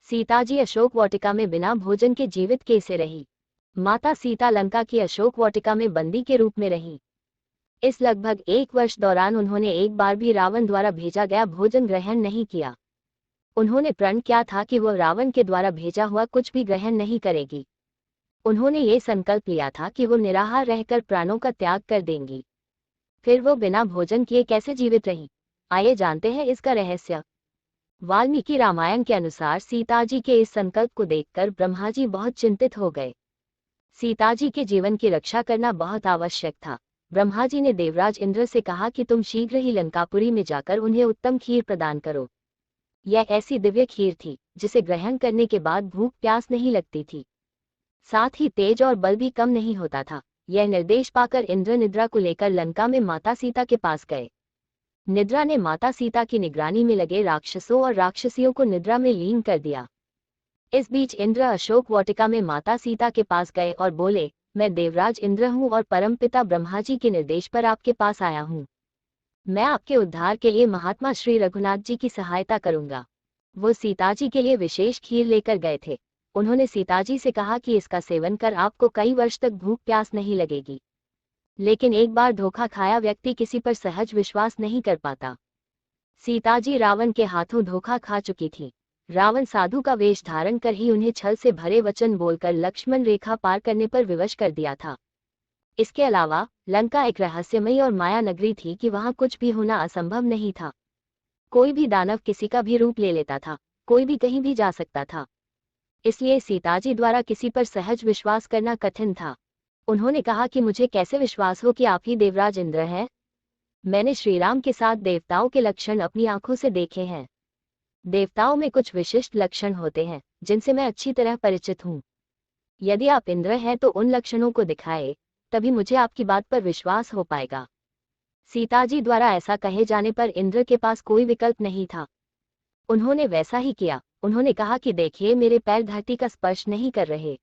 सीताजी अशोक वाटिका में बिना भोजन के जीवित कैसे रही? माता सीता लंका की अशोक वाटिका में बंदी के रूप में रही। इस लगभग 1 वर्ष दौरान उन्होंने एक बार भी रावण द्वारा भेजा गया भोजन ग्रहण नहीं किया। उन्होंने प्रण किया था कि वह रावण के द्वारा भेजा हुआ कुछ भी ग्रहण नहीं करेगी। उन्होंने ये संकल्प लिया था कि वो निराहार रहकर प्राणों का त्याग कर देंगी। फिर वो बिना भोजन किए कैसे जीवित रही? आइए जानते हैं इसका रहस्य। वाल्मीकि रामायण के अनुसार सीताजी के इस संकल्प को देखकर ब्रह्मा जी बहुत चिंतित हो गए। सीताजी के जीवन की रक्षा करना बहुत आवश्यक था। ब्रह्मा जी ने देवराज इंद्र से कहा कि तुम शीघ्र ही लंकापुरी में जाकर उन्हें उत्तम खीर प्रदान करो। यह ऐसी दिव्य खीर थी जिसे ग्रहण करने के बाद भूख प्यास नहीं लगती थी, साथ ही तेज और बल भी कम नहीं होता था। यह निर्देश पाकर इंद्र निद्रा को लेकर लंका में माता सीता के पास गए। निद्रा ने माता सीता की निगरानी में लगे राक्षसों और राक्षसियों को निद्रा में लीन कर दिया। इस बीच इंद्र अशोक वाटिका में माता सीता के पास गए और बोले, मैं देवराज इंद्र हूँ और परमपिता ब्रह्मा जी के निर्देश पर आपके पास आया हूँ। मैं आपके उद्धार के लिए महात्मा श्री रघुनाथ जी की सहायता करूंगा। वो सीताजी के लिए विशेष खीर लेकर गए थे। उन्होंने सीताजी से कहा कि इसका सेवन कर आपको कई वर्ष तक भूख प्यास नहीं लगेगी। लेकिन एक बार धोखा खाया व्यक्ति किसी पर सहज विश्वास नहीं कर पाता। सीताजी रावण के हाथों धोखा खा चुकी थी। रावण साधु का वेश धारण कर ही उन्हें छल से भरे वचन बोलकर लक्ष्मण रेखा पार करने पर विवश कर दिया था। इसके अलावा लंका एक रहस्यमयी और माया नगरी थी कि वहां कुछ भी होना असंभव नहीं था। कोई भी दानव किसी का भी रूप ले लेता था, कोई भी कहीं भी जा सकता था। इसलिए सीताजी द्वारा किसी पर सहज विश्वास करना कठिन था। उन्होंने कहा कि मुझे कैसे विश्वास हो कि आप ही देवराज इंद्र हैं? मैंने श्रीराम के साथ देवताओं के लक्षण अपनी आंखों से देखे हैं। देवताओं में कुछ विशिष्ट लक्षण होते हैं जिनसे मैं अच्छी तरह परिचित हूँ। यदि आप इंद्र हैं तो उन लक्षणों को दिखाए, तभी मुझे आपकी बात पर विश्वास हो पाएगा। सीताजी द्वारा ऐसा कहे जाने पर इंद्र के पास कोई विकल्प नहीं था। उन्होंने वैसा ही किया। उन्होंने कहा कि देखिए, मेरे पैर धरती का स्पर्श नहीं कर रहे।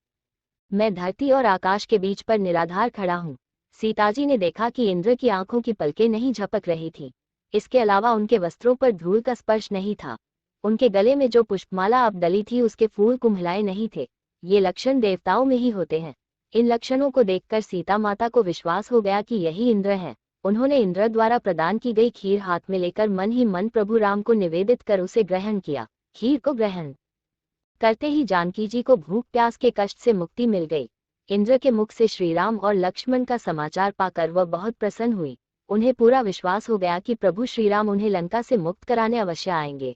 मैं धरती और आकाश के बीच पर निराधार खड़ा हूँ। सीताजी ने देखा कि इंद्र की आंखों की पलकें नहीं झपक रही थी। इसके अलावा उनके वस्त्रों पर धूल का स्पर्श नहीं था। उनके गले में जो पुष्पमाला अब डली थी उसके फूल कुम्हलाए नहीं थे। ये लक्षण देवताओं में ही होते हैं। इन लक्षणों को देखकर सीता माता को विश्वास हो गया कि यही इंद्र है। उन्होंने इंद्र द्वारा प्रदान की गई खीर हाथ में लेकर मन ही मन प्रभु राम को निवेदित कर उसे ग्रहण किया। खीर को ग्रहण करते ही जानकी जी को भूख प्यास के कष्ट से मुक्ति मिल गई। इंद्र के मुख से श्रीराम और लक्ष्मण का समाचार पाकर वह बहुत प्रसन्न हुई। उन्हें पूरा विश्वास हो गया कि प्रभु श्रीराम उन्हें लंका से मुक्त कराने अवश्य आएंगे।